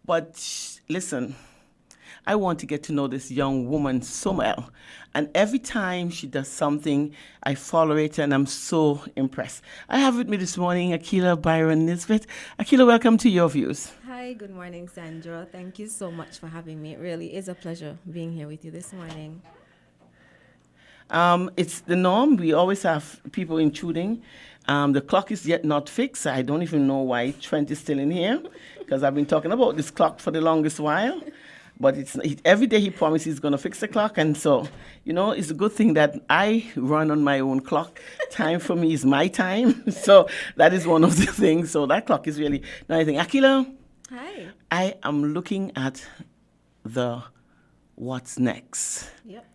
But listen, I want to get to know this young woman so well. And every time she does something, I follow it and I'm so impressed. I have with me this morning Akila Byron Nisbet. Akila, welcome to Your Views. Hi, good morning, Sandra. Thank you so much for having me. It really is a pleasure being here with you this morning. It's the norm. We always have people intruding. The clock is yet not fixed. I don't even know why Trent is still in here because I've been talking about this clock for the longest while. But every day he promises he's going to fix the clock. And so, it's a good thing that I run on my own clock. Time for me is my time. So that is one of the things. So that clock is really nice thing. Akila, Hi. I am looking at the what's next. Yep.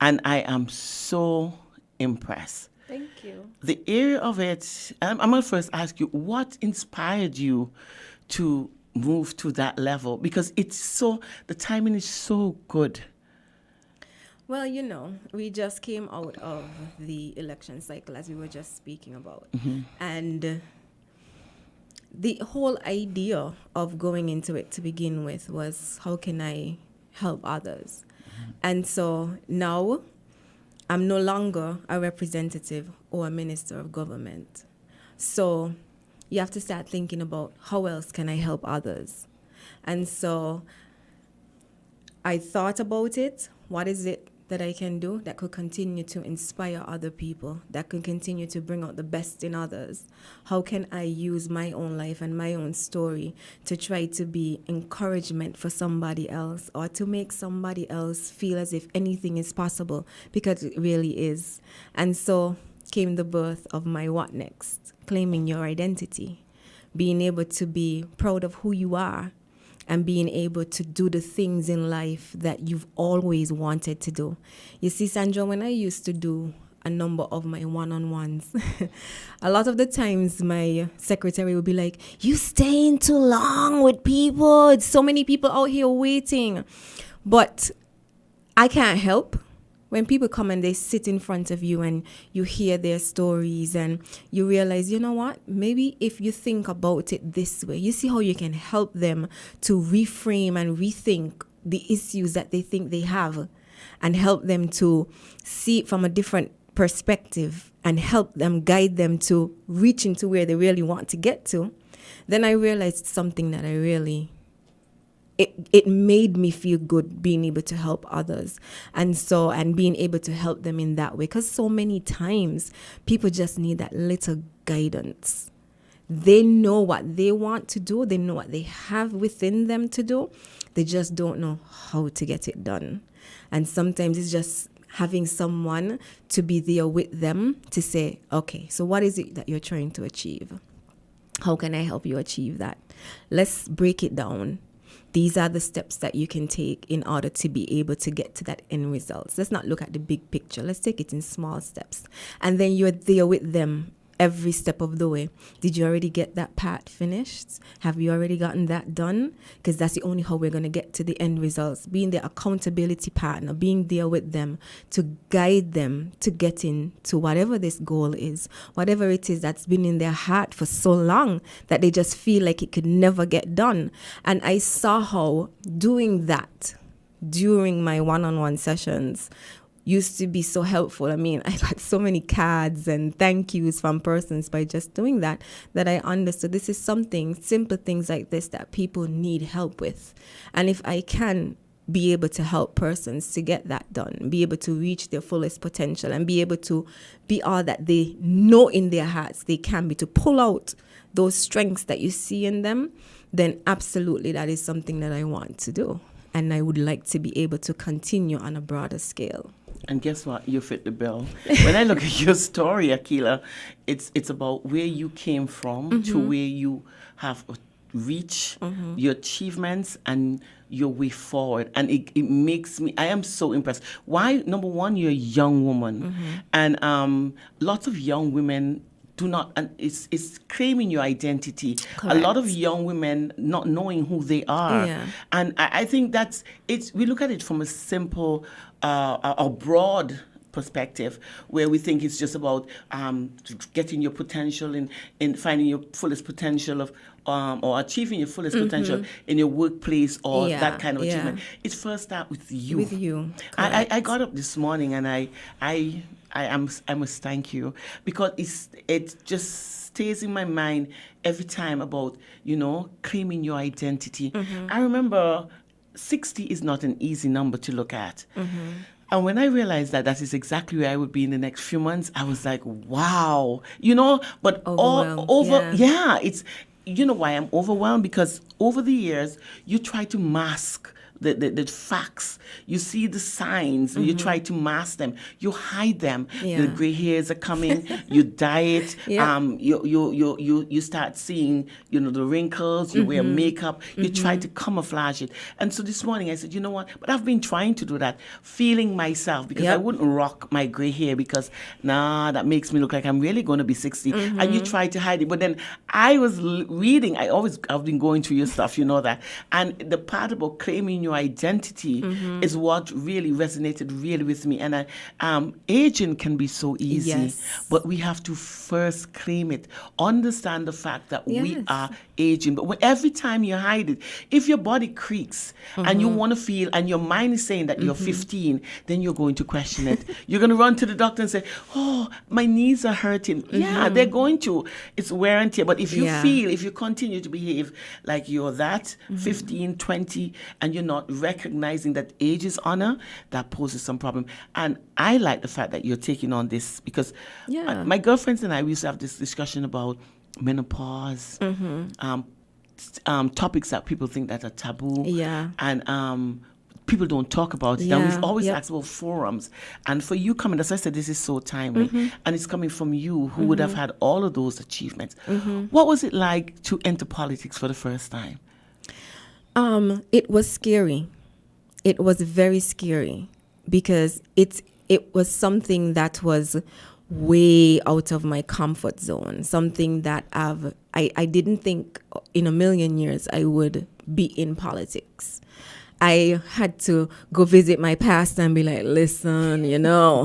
And I am so impressed. Thank you. The area of it, I'm going to first ask you, what inspired you to move to that level? Because the timing is so good. Well, we just came out of the election cycle, as we were just speaking about. And the whole idea of going into it to begin with was, how can I help others? And so now I'm no longer a representative or a minister of government. So you have to start thinking about, how else can I help others? And so I thought about it. What is it that I can do that could continue to inspire other people, that could continue to bring out the best in others? How can I use my own life and my own story to try to be encouragement for somebody else, or to make somebody else feel as if anything is possible, because it really is. And so came the birth of my What Next, claiming your identity, being able to be proud of who you are, and being able to do the things in life that you've always wanted to do. You see, Sandra, when I used to do a number of my one-on-ones, a lot of the times my secretary would be like, you staying too long with people. It's so many people out here waiting. But I can't help when people come and they sit in front of you and you hear their stories and you realize, you know what, maybe if you think about it this way, you see how you can help them to reframe and rethink the issues that they think they have, and help them to see it from a different perspective and help them, guide them to reach into where they really want to get to. Then I realized something that it made me feel good being able to help others, and being able to help them in that way. Because so many times people just need that little guidance. They know what they want to do. They know what they have within them to do. They just don't know how to get it done. And sometimes it's just having someone to be there with them to say, okay, so what is it that you're trying to achieve? How can I help you achieve that? Let's break it down. These are the steps that you can take in order to be able to get to that end result. Let's not look at the big picture. Let's take it in small steps. And then you're there with them every step of the way. Did you already get that part finished? Have you already gotten that done? Because that's the only how we're going to get to the end results. Being the accountability partner, being there with them to guide them to get into whatever this goal is, whatever it is that's been in their heart for so long that they just feel like it could never get done. And I saw how doing that during my one-on-one sessions used to be so helpful. I mean, I got so many cards and thank yous from persons by just doing that I understood this is something, simple things like this that people need help with. And if I can be able to help persons to get that done, be able to reach their fullest potential and be able to be all that they know in their hearts they can be, to pull out those strengths that you see in them, then absolutely that is something that I want to do. And I would like to be able to continue on a broader scale. And guess what? You fit the bill. When I look at your story, Akila, it's about where you came from to where you have reached, your achievements and your way forward. And it makes me, I am so impressed. Why? Number one, you're a young woman. And lots of young women do not, and it's claiming your identity. Correct. A lot of young women not knowing who they are. Yeah. And I think we look at it from a simple, a broad perspective, where we think it's just about getting your potential in finding your fullest potential of or achieving your fullest potential in your workplace or that kind of achievement. It first starts with you. With you. I got up this morning and I must thank you, because it just stays in my mind every time about, claiming your identity. I remember 60 is not an easy number to look at. And when I realized that is exactly where I would be in the next few months, I was like, wow, but it's, why I'm overwhelmed? Because over the years, you try to mask the facts. You see the signs, you try to mask them. You hide them. The gray hairs are coming. You dye it. You start seeing, the wrinkles. You wear makeup. You try to camouflage it. And so this morning I said, you know what? But I've been trying to do that, feeling myself, because I wouldn't rock my gray hair because, that makes me look like I'm really going to be 60. And you try to hide it. But then I was reading. I've been going through your stuff, you know that. And the part about claiming your identity is what really resonated really with me. And aging can be so easy, but we have to first claim it. Understand the fact that we are aging. But every time you hide it, if your body creaks and you want to feel, and your mind is saying that you're 15, then you're going to question it. You're going to run to the doctor and say, oh, my knees are hurting. Yeah, they're going to. It's wear and tear. But if you if you continue to behave like you're that 15, 20, and you're not recognizing that age is honor, that poses some problem. And I like the fact that you're taking on this, because my girlfriends and I, we used to have this discussion about menopause, topics that people think that are taboo, and people don't talk about it. And we've always asked about forums. And for you coming, as I said, this is so timely, and it's coming from you who would have had all of those achievements. What was it like to enter politics for the first time? It was scary. It was very scary, because it was something that was way out of my comfort zone, something that I didn't think in a million years I would be in politics. I had to go visit my pastor and be like, listen,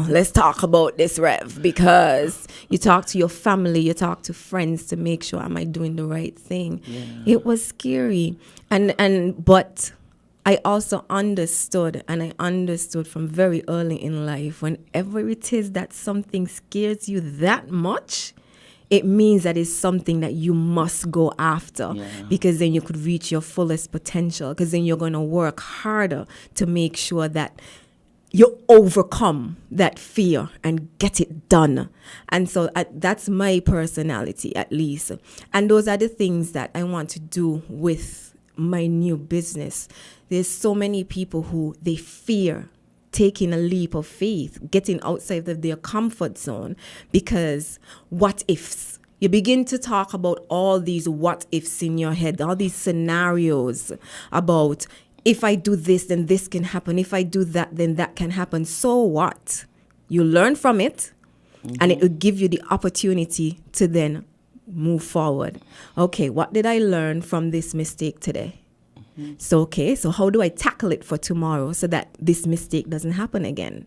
let's talk about this, Rev, because you talk to your family, you talk to friends to make sure, am I doing the right thing? It was scary. But I also understood from very early in life, whenever it is that something scares you that much, it means that it's something that you must go after, because then you could reach your fullest potential, because then you're going to work harder to make sure that you overcome that fear and get it done. And so that's my personality, at least. And those are the things that I want to do with my new business. There's so many people who they fear taking a leap of faith, getting outside of their comfort zone, because what ifs? You begin to talk about all these what ifs in your head, all these scenarios about, if I do this, then this can happen. If I do that, then that can happen. So what? You learn from it, and it will give you the opportunity to then move forward. Okay, what did I learn from this mistake today? So how do I tackle it for tomorrow so that this mistake doesn't happen again?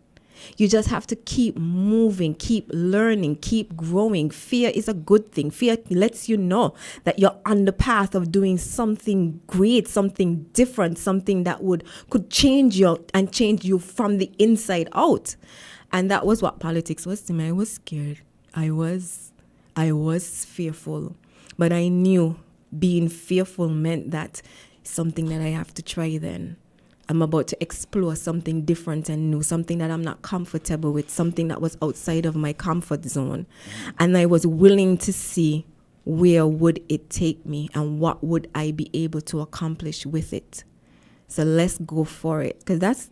You just have to keep moving, keep learning, keep growing. Fear is a good thing. Fear lets you know that you're on the path of doing something great, something different, something that could change you from the inside out. And that was what politics was to me. I was scared. I was fearful. But I knew being fearful meant that something that I have to try then. I'm about to explore something different and new, something that I'm not comfortable with, something that was outside of my comfort zone. And I was willing to see where would it take me and what would I be able to accomplish with it. So let's go for it. Because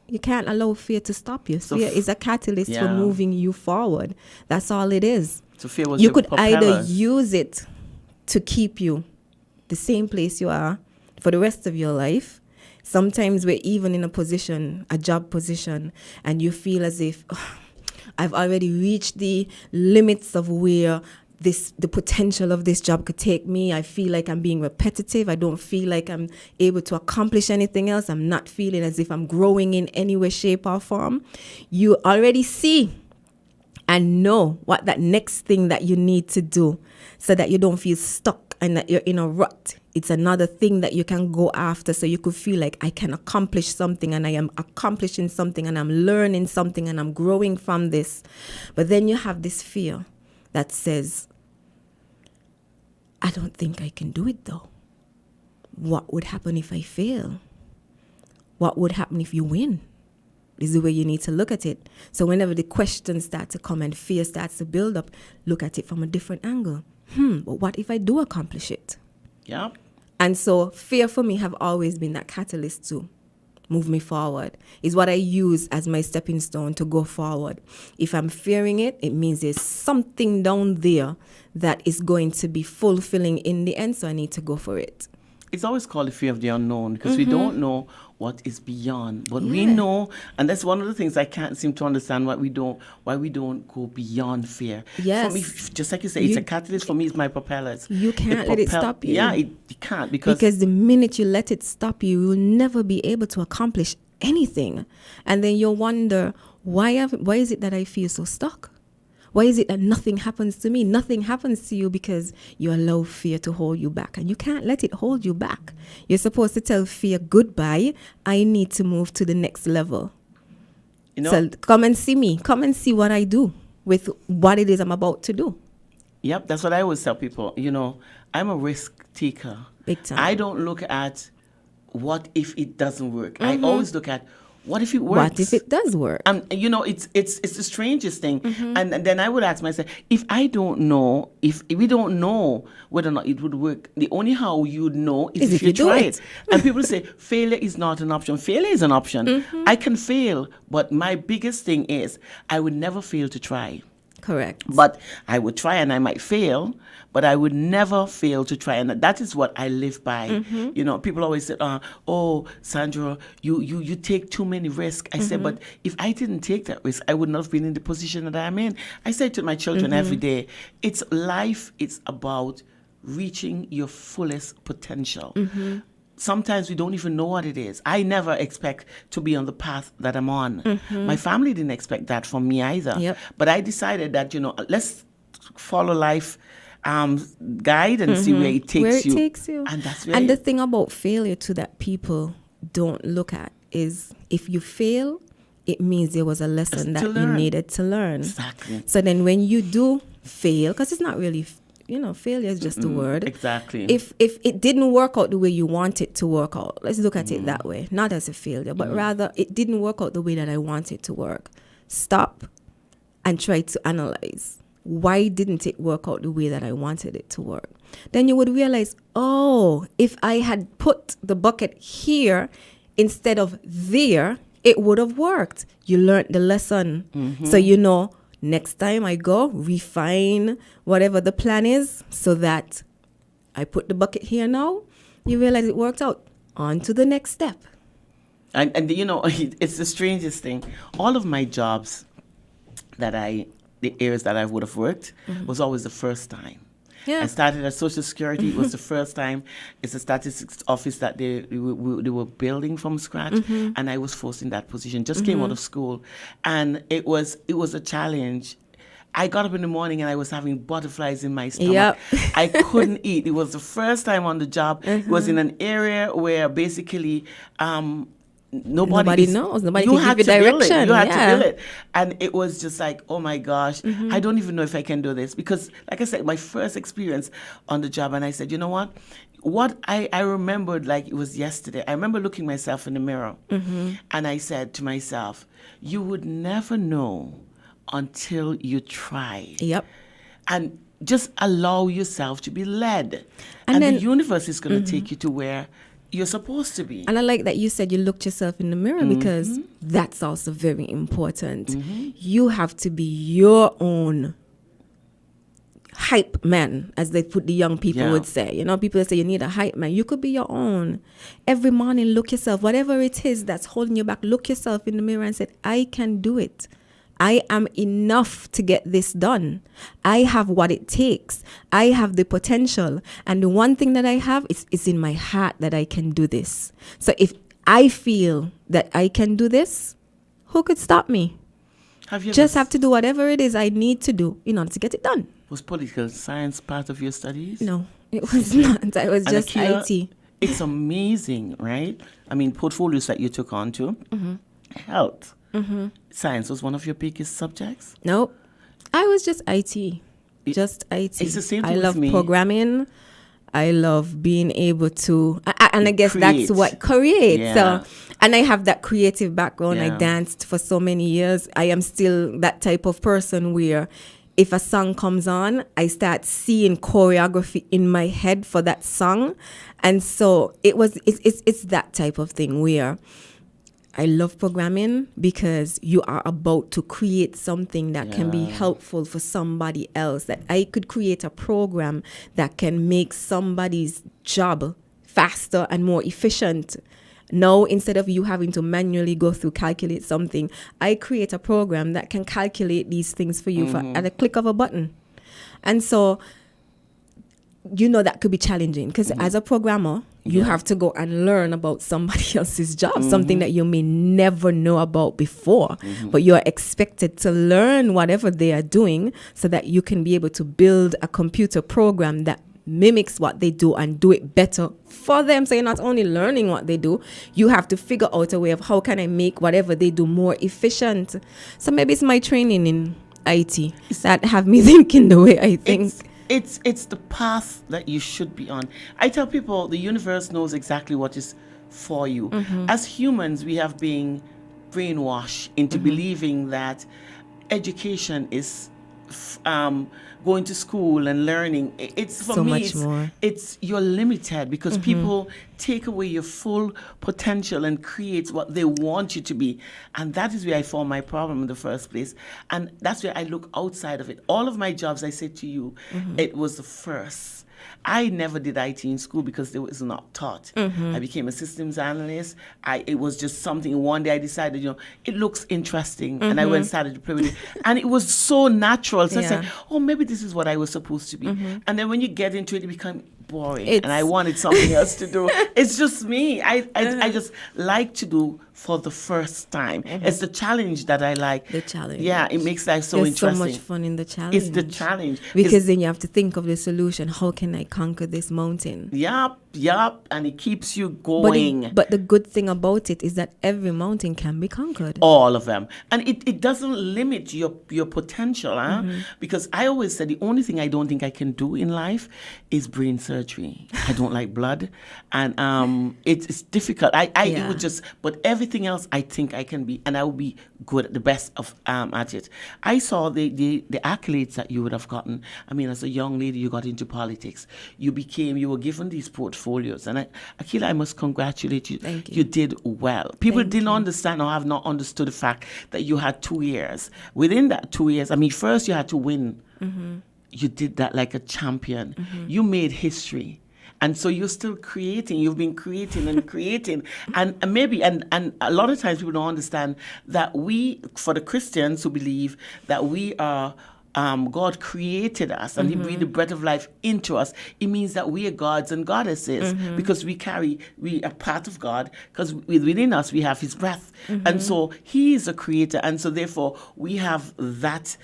you can't allow fear to stop you. So fear is a catalyst for moving you forward. That's all it is. So fear was you could either use it to keep you the same place you are for the rest of your life. Sometimes we're even in a job position, and you feel as if I've already reached the limits of where the potential of this job could take me. I feel like I'm being repetitive. I don't feel like I'm able to accomplish anything else. I'm not feeling as if I'm growing in any way, shape, or form. You already see and know what that next thing that you need to do so that you don't feel stuck and that you're in a rut. It's another thing that you can go after so you could feel like I can accomplish something and I am accomplishing something and I'm learning something and I'm growing from this. But then you have this fear that says, I don't think I can do it though. What would happen if I fail? What would happen if you win? Is the way you need to look at it. So whenever the questions start to come and fear starts to build up, look at it from a different angle. But what if I do accomplish it? Yeah. And so fear for me have always been that catalyst to move me forward. Is what I use as my stepping stone to go forward. If I'm fearing it, it means there's something down there that is going to be fulfilling in the end, so I need to go for it. It's always called the fear of the unknown because we don't know what is beyond. But we know, and that's one of the things I can't seem to understand why we don't go beyond fear. Yes. For me, just like you say, it's a catalyst. For me, it's my propellers. You can't let it stop you. Yeah, you can't because the minute you let it stop you, you'll never be able to accomplish anything. And then you'll wonder, why is it that I feel so stuck? Why is it that nothing happens to me? Nothing happens to you because you allow fear to hold you back. And you can't let it hold you back. You're supposed to tell fear goodbye. I need to move to the next level. you know. So come and see me. Come and see what I do with what it is I'm about to do. Yep, that's what I always tell people. You know, I'm a risk taker. Big time. I don't look at what if it doesn't work. I always look at what if it works? What if it does work? And you know, it's the strangest thing. And then I would ask myself, if I don't know, if we don't know whether or not it would work, the only how you'd know is if you try it. And people say failure is not an option. Failure is an option. I can fail, but my biggest thing is I would never fail to try. Correct. But I would try and I might fail, but I would never fail to try. And that is what I live by. You know, people always say, oh, Sandra, you take too many risks. I said, but if I didn't take that risk, I would not have been in the position that I'm in. I say to my children every day, it's life. It's about reaching your fullest potential. Sometimes we don't even know what it is. I never expect to be on the path that I'm on. My family didn't expect that from me either. Yep. But I decided that, you know, let's follow life guide and see where it takes you. Takes you. And that's where And the thing about failure too that people don't look at is if you fail, it means there was a lesson that you needed to learn. Exactly. So then when you do fail, because it's not really, failure is just a word. Exactly. If it didn't work out the way you want it to work out, let's look at it that way. Not as a failure, but rather it didn't work out the way that I want it to work. Stop and try to analyze. Why didn't it work out the way that I wanted it to work? Then you would realize, if I had put the bucket here instead of there, it would have worked. You learned the lesson. So you know, next time I go, refine whatever the plan is so that I put the bucket here now. You realize it worked out. On to the next step. And you know, it's the strangest thing. All of my jobs the areas that I would have worked was always the first time. Yeah. I started at Social Security. It was the first time. It's a statistics office that they were building from scratch, and I was forced in that position. Just came out of school, and it was a challenge. I got up in the morning and I was having butterflies in my stomach. Yep. I couldn't eat. It was the first time on the job. It was in an area where basically nobody knows. Nobody can give you direction. You had to build it. And it was just like, oh my gosh, I don't even know if I can do this. Because, like I said, my first experience on the job, and I said, you know what? What I remembered like it was yesterday. I remember looking myself in the mirror. And I said to myself, you would never know until you try. Yep. And just allow yourself to be led. And then the universe is going to take you to where you're supposed to be. And I like that you said you looked yourself in the mirror because that's also very important. You have to be your own hype man, as they put the young people would say. You know, people say you need a hype man. You could be your own. Every morning, look yourself, whatever it is that's holding you back, look yourself in the mirror and say, I can do it. I am enough to get this done. I have what it takes. I have the potential. And the one thing that I have is in my heart that I can do this. So if I feel that I can do this, who could stop me? Just have to do whatever it is I need to do in order to get it done. Was political science part of your studies? No, it was not. I was just IT. It's amazing, right? I mean, portfolios that you took on to. Health. Science was one of your biggest subjects? Nope. I was just IT. Just IT. It's the same thing I love with me. programming. I love being able to, and I guess Create. that's what create. Yeah. So, and I have that creative background. Yeah. I danced for so many years. I am still that type of person where if a song comes on, I start seeing choreography in my head for that song. And so it's that type of thing where I love programming because you are about to create something that can be helpful for somebody else. That I could create a program that can make somebody's job faster and more efficient. Now, instead of you having to manually go through, calculate something, I create a program that can calculate these things for you at a click of a button. And so, that could be challenging because as a programmer, you have to go and learn about somebody else's job, something that you may never know about before, but you're expected to learn whatever they are doing so that you can be able to build a computer program that mimics what they do and do it better for them. So you're not only learning what they do, you have to figure out a way of how can I make whatever they do more efficient. So maybe it's my training in IT that have me thinking the way I think. It's the path that you should be on. I tell people the universe knows exactly what is for you. As humans, we have been brainwashed into believing that education is going to school and learning. It's for So me, much more. it's you're limited because people take away your full potential and create what they want you to be. And that is where I found my problem in the first place. And that's where I look outside of it. All of my jobs, I said to you, it was the first. I never did IT in school because it was not taught. I became a systems analyst. It was just something. One day I decided, it looks interesting, and I went and started to play with it, and it was so natural. So I said, oh, maybe this is what I was supposed to be. And then when you get into it, it becomes boring, and I wanted something else to do. It's just me. I just like to do for the first time. It's the challenge that I like. The challenge. Yeah, it makes life so There's interesting. so much fun in the challenge. It's the challenge. Because then you have to think of the solution. How can I conquer this mountain? Yup, and it keeps you going. But the good thing about it is that every mountain can be conquered. All of them. And it doesn't limit your potential, huh? Because I always said the only thing I don't think I can do in life is brain surgery. I don't like blood. And it's difficult. It would just, but everything else I think I can be, and I will be good at the best of at it. I saw the accolades that you would have gotten. I mean, as a young lady, you got into politics. You were given these portfolios. And Akila, I must congratulate you. Thank you. You did well. People didn't understand or have not understood the fact that you had 2 years. Within that 2 years, I mean, first you had to win. You did that like a champion. You made history. And so you're still creating. You've been creating and creating. And maybe, and a lot of times people don't understand that for the Christians who believe that we are, God created us and He breathed the breath of life into us. It means that we are gods and goddesses because we are part of God because within us we have His breath. And so He is a creator. And so therefore we have that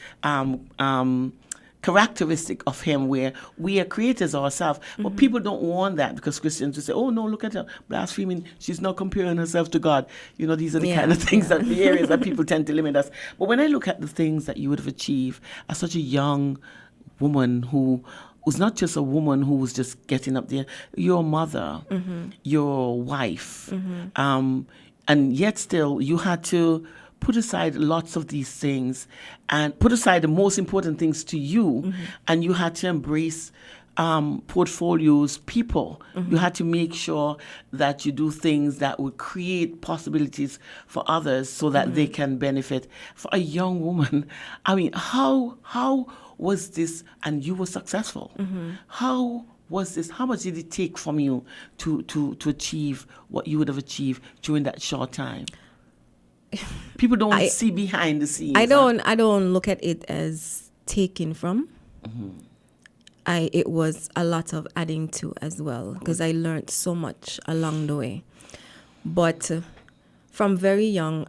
characteristic of Him where we are creators ourselves. But people don't want that because Christians will say, oh no, look at her blaspheming. She's not comparing herself to God. These are the kind of things the areas that people tend to limit us. But when I look at the things that you would have achieved as such a young woman who was not just a woman who was just getting up there, your mother, your wife, and yet still you had to put aside lots of these things and put aside the most important things to you, and you had to embrace portfolios, people. You had to make sure that you do things that would create possibilities for others so that they can benefit. For a young woman, I mean, how was this? And you were successful. How was this? How much did it take from you to achieve what you would have achieved during that short time? People don't see behind the scenes. I don't look at it as taking from. It was a lot of adding to as well, because I learned so much along the way. But from very young,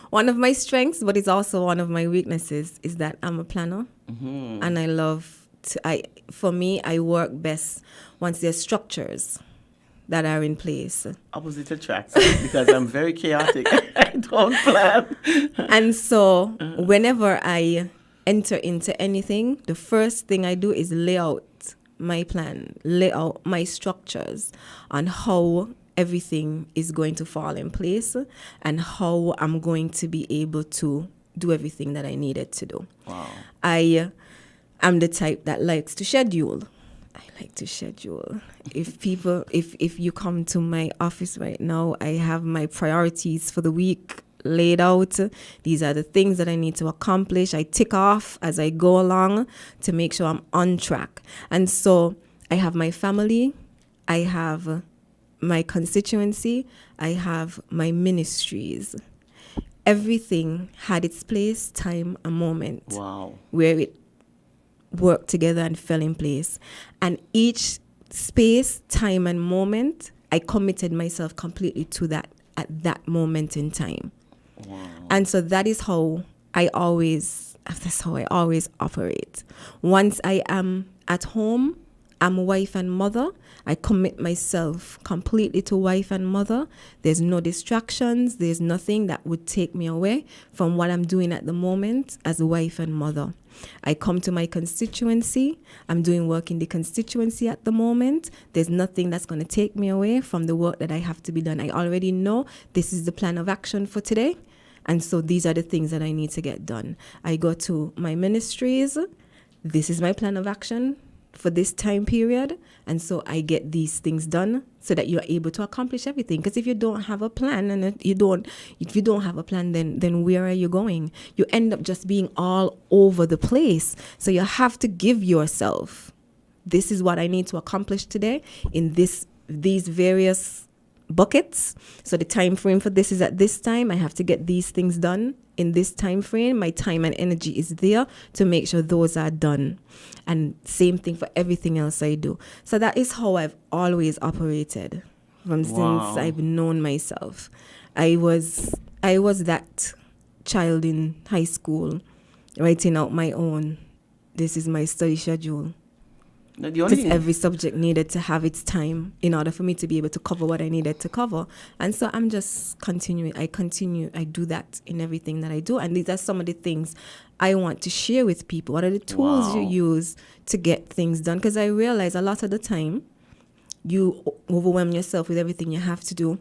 one of my strengths, but it's also one of my weaknesses, is that I'm a planner, and I love to. For me, I work best once there's structures that are in place. Opposite attracts, because I'm very chaotic. I don't plan. And so whenever I enter into anything, the first thing I do is lay out my plan, lay out my structures on how everything is going to fall in place and how I'm going to be able to do everything that I needed to do. Wow. I am the type that likes to schedule. I like to schedule. If you come to my office right now, I have my priorities for the week laid out. These are the things that I need to accomplish. I tick off as I go along to make sure I'm on track. And so I have my family, I have my constituency, I have my ministries. Everything had its place, time, and moment. Wow. Where it worked together and fell in place. And each space, time, and moment, I committed myself completely to that at that moment in time. Wow. And so that is how I always operate. Once I am at home, I'm a wife and mother. I commit myself completely to wife and mother. There's no distractions. There's nothing that would take me away from what I'm doing at the moment as a wife and mother. I come to my constituency. I'm doing work in the constituency at the moment. There's nothing that's going to take me away from the work that I have to be done. I already know this is the plan of action for today. And so these are the things that I need to get done. I go to my ministries. This is my plan of action for this time period. And so I get these things done so that you're able to accomplish everything. Because if you don't have a plan, and if you don't have a plan, then where are you going? You end up just being all over the place. So you have to give yourself, this is what I need to accomplish today in these various buckets. So the time frame for this is at this time. I have to get these things done in this time frame. My time and energy is there to make sure those are done. And same thing for everything else I do. So that is how I've always operated since I've known myself. I was that child in high school writing out my own, this is my study schedule. Because every subject needed to have its time in order for me to be able to cover what I needed to cover. And so I'm just continuing. I do that in everything that I do. And these are some of the things I want to share with people. What are the tools you use to get things done? Because I realize a lot of the time you overwhelm yourself with everything you have to do.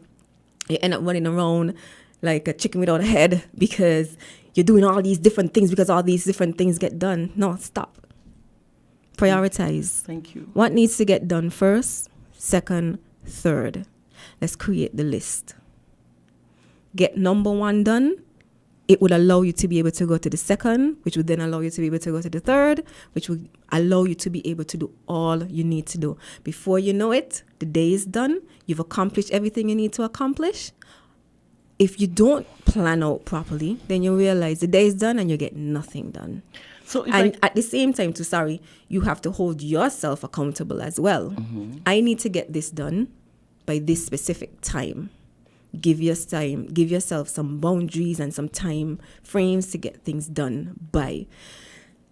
You end up running around like a chicken without a head because you're doing all these different things because all these different things get done. No, stop. Prioritize. Thank you. What needs to get done first, second, third. Let's create the list. Get number one done. It would allow you to be able to go to the second, which would then allow you to be able to go to the third, which would allow you to be able to do all you need to do. Before you know it, the day is done. You've accomplished everything you need to accomplish. If you don't plan out properly, then you realize the day is done and you get nothing done. So at the same time, you have to hold yourself accountable as well. Mm-hmm. I need to get this done by this specific time. Give yourself some boundaries and some time frames to get things done by.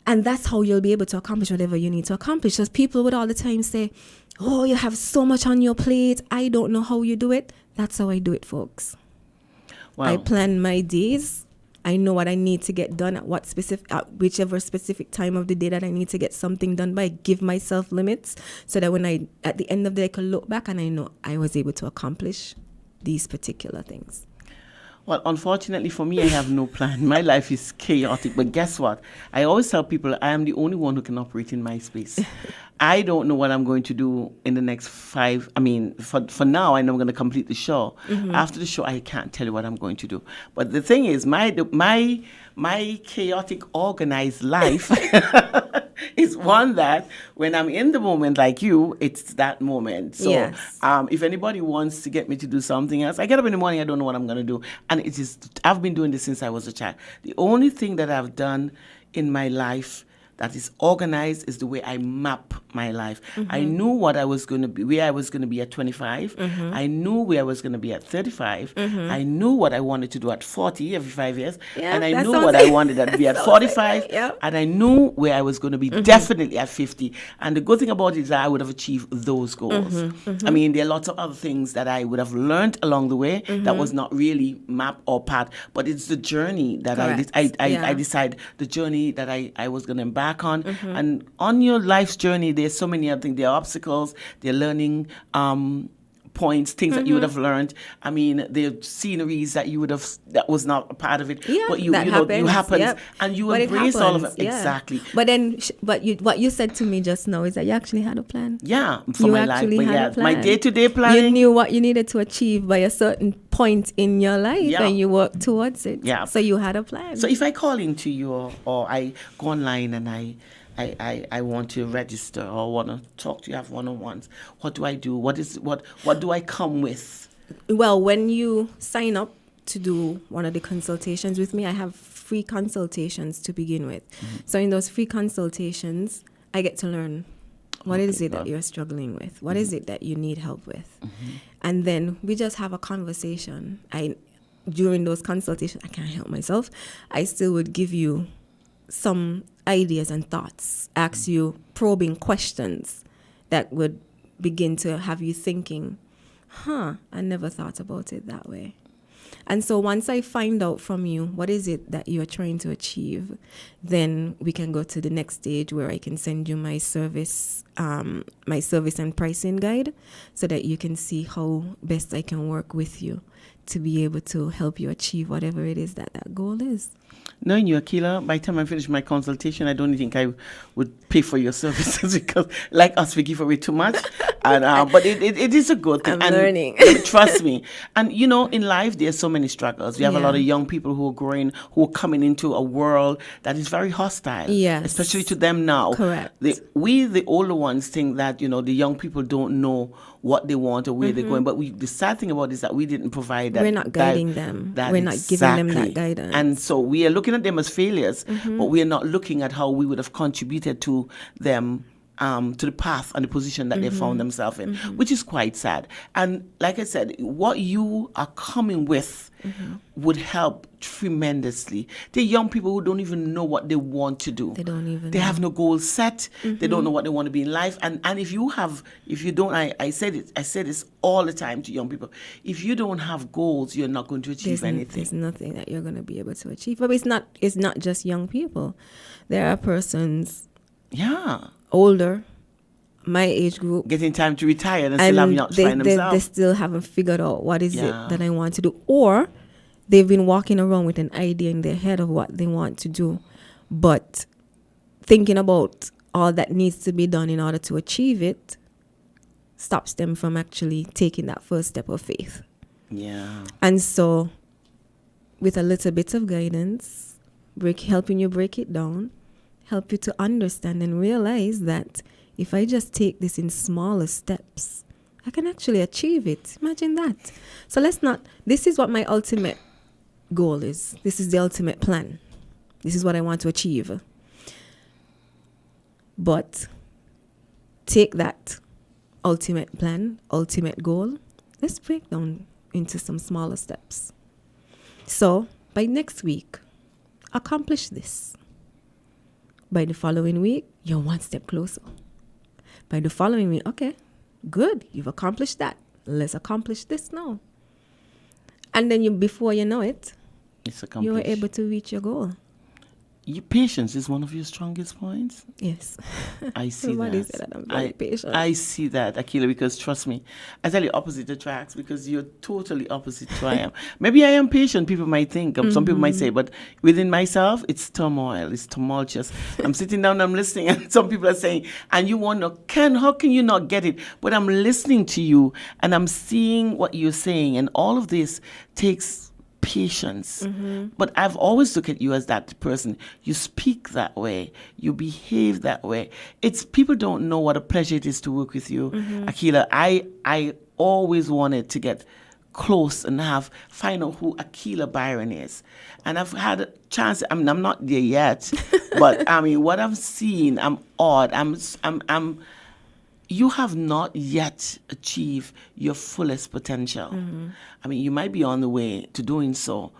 And that's how you'll be able to accomplish whatever you need to accomplish. Because people would all the time say, oh, you have so much on your plate. I don't know how you do it. That's how I do it, folks. Wow. I plan my days. I know what I need to get done at whichever specific time of the day that I need to get something done by. I give myself limits so that at the end of the day, I can look back and I know I was able to accomplish these particular things. Well, unfortunately for me, I have no plan. My life is chaotic. But guess what? I always tell people I am the only one who can operate in my space. I don't know what I'm going to do in the next for now, I know I'm going to complete the show. Mm-hmm. After the show, I can't tell you what I'm going to do. But the thing is, my chaotic, organized life It's one that when I'm in the moment like you, it's that moment. So Yes. if anybody wants to get me to do something else, I get up in the morning, I don't know what I'm going to do. And I've been doing this since I was a child. The only thing that I've done in my life that is organized is the way I map my life. I knew what I was going to be, where I was going to be at 25. I knew where I was going to be at 35. I knew what I wanted to do at 40, every 5 years. Yeah, And I that knew sounds what like- I wanted to be at sounds like 45. that, yep. And I knew where I was going to be definitely at 50. And the good thing about it is that I would have achieved those goals. I mean, there are lots of other things that I would have learned along the way that was not really map or path, but it's the journey that Correct. I Yeah. decide the journey that I was going to embark on. And on your life's journey, there's so many other things. There are obstacles, there are learning points, things that you would have learned. I mean, there are sceneries that you would have, that was not a part of it. Yeah, but you that know, you happens, happens yep. and you But it embrace all of it. happens, yeah. Exactly. But then, what you said to me just now is that you actually had a plan. Yeah, for You my life. actually But had yeah, a plan. my day-to-day You planning. knew what you needed to achieve by a certain point in your life, Yeah. and you worked towards it. Yeah. So you had a plan. So if I call into you or I go online and I want to register or want to talk to you, have one-on-ones, what do I do? What do I come with? Well, when you sign up to do one of the consultations with me, I have free consultations to begin with. So in those free consultations, I get to learn what is it that good. you're struggling with? What is it that you need help with? And then we just have a conversation. During those consultations, I can't help myself. I still would give you some ideas and thoughts, ask you probing questions that would begin to have you thinking, I never thought about it that way. And so once I find out from you what is it that you're trying to achieve, then we can go to the next stage where I can send you my service and pricing guide so that you can see how best I can work with you to be able to help you achieve whatever it is that goal is. Knowing you, Akila, by the time I finish my consultation, I don't think I would pay for your services because, like us, we give away too much. And but it is a good thing. I'm learning. Trust me. And you know, in life, there's so many struggles. We have a lot of young people who are growing, who are coming into a world that is very hostile. Yes. Especially to them now. Correct. The older ones, think that the young people don't know what they want or where they're going. But the sad thing about it is that we didn't provide that. We're not guiding them. We're not giving them that guidance. And so we are looking at them as failures, but we are not looking at how we would have contributed to them, to the path and the position that they found themselves in, which is quite sad. And like I said, what you are coming with would help tremendously. There are young people who don't even know what they want to do. They don't even They know. have no goals set. They don't know what they want to be in life. And if you don't, I say this all the time to young people, if you don't have goals, you're not going to achieve anything. There's nothing that you're going to be able to achieve. But it's not just young people. There are persons Yeah. older, my age group, Getting time to retire and still having not to find they themselves. still haven't figured out what is Yeah. it that I want to do. Or they've been walking around with an idea in their head of what they want to do, but thinking about all that needs to be done in order to achieve it stops them from actually taking that first step of faith. Yeah. And so with a little bit of guidance, helping you break it down, help you to understand and realize that if I just take this in smaller steps, I can actually achieve it. Imagine that. So this is what my ultimate goal is. This is the ultimate plan. This is what I want to achieve. But take that ultimate plan, ultimate goal, let's break down into some smaller steps. So by next week, accomplish this. By the following week, you're one step closer. By the following week, okay, good, you've accomplished that. Let's accomplish this now. And then before you know it, It's you accomplished. were able to reach your goal. Your patience is one of your strongest points. Yes. I see Everybody that. said that I'm very patient. I see that, Akila, because trust me, I tell you, opposite attracts, because you're totally opposite to I am. Maybe I am patient, people might think. Some people might say, but within myself, it's turmoil, it's tumultuous. I'm sitting down, I'm listening, and some people are saying, and you wonder, how can you not get it? But I'm listening to you, and I'm seeing what you're saying, and all of this takes patience. But I've always looked at you as that person. You speak that way. You behave that way. It's people don't know what a pleasure it is to work with you, Akila. I always wanted to get close and find out who Akila Byron is. And I've had a chance. I mean, I'm not there yet, but I mean, what I've seen, I'm awed. You have not yet achieved your fullest potential. I mean, you might be on the way to doing so,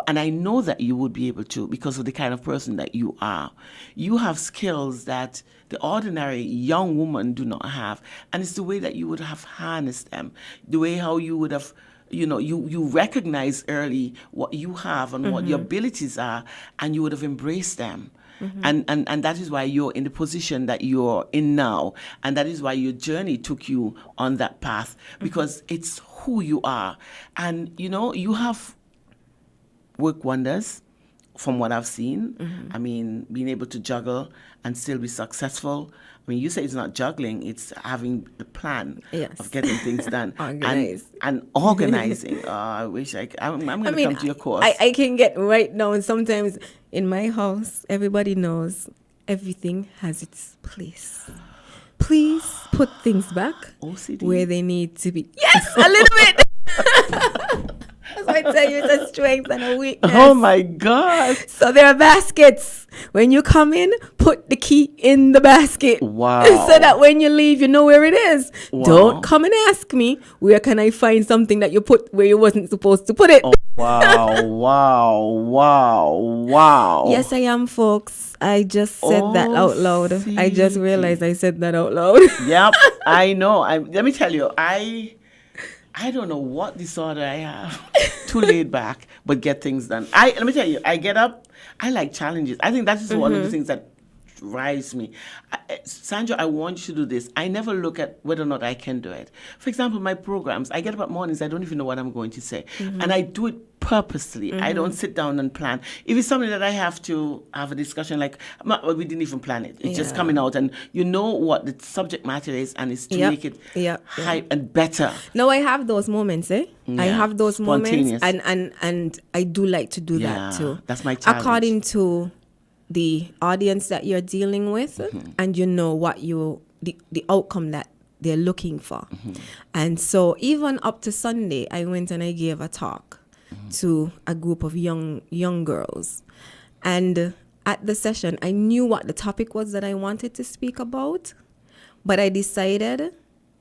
and I know that you would be able to because of the kind of person that you are. You have skills that the ordinary young woman do not have, and it's the way that you would have harnessed them, the way how you would have, you recognize early what you have and what your abilities are, and you would have embraced them. And that is why you're in the position that you're in now. And that is why your journey took you on that path, because it's who you are. And, you have worked wonders from what I've seen. I mean, being able to juggle and still be successful. I mean, you say it's not juggling, it's having the plan of getting things done. and organizing. I wish I'm going to come to your course. I can get right now, and sometimes in my house, everybody knows everything has its place. Please put things back OCD. Where they need to be. Yes, a little bit. That's why I tell you it's a strength and a weakness. Oh my God. So there are baskets. When you come in, put the key in the basket. Wow. So that when you leave, you know where it is. Wow. Don't come and ask me, where can I find something that you put where you wasn't supposed to put it? Oh, wow. Yes, I am, folks. I just said that out loud. I just see. realized I said that out loud. Yep, I know. Let me tell you, I don't know what disorder I have. Too laid back, but get things done. Let me tell you, I get up. I like challenges. I think that is one of the things that drives me. Sandra, I want you to do this. I never look at whether or not I can do it. For example, my programs, I get up at mornings, I don't even know what I'm going to say. And I do it purposely. I don't sit down and plan. If it's something that I have to have a discussion, like, we didn't even plan it. It's just coming out, and you know what the subject matter is, and it's to make it hype and better. No, I have those moments, I have those moments, Spontaneous. and I do like to do that too. That's my challenge. According to the audience that you're dealing with, and you know what the outcome that they're looking for. And so even up to Sunday, I went and I gave a talk to a group of young girls. And at the session, I knew what the topic was that I wanted to speak about, but I decided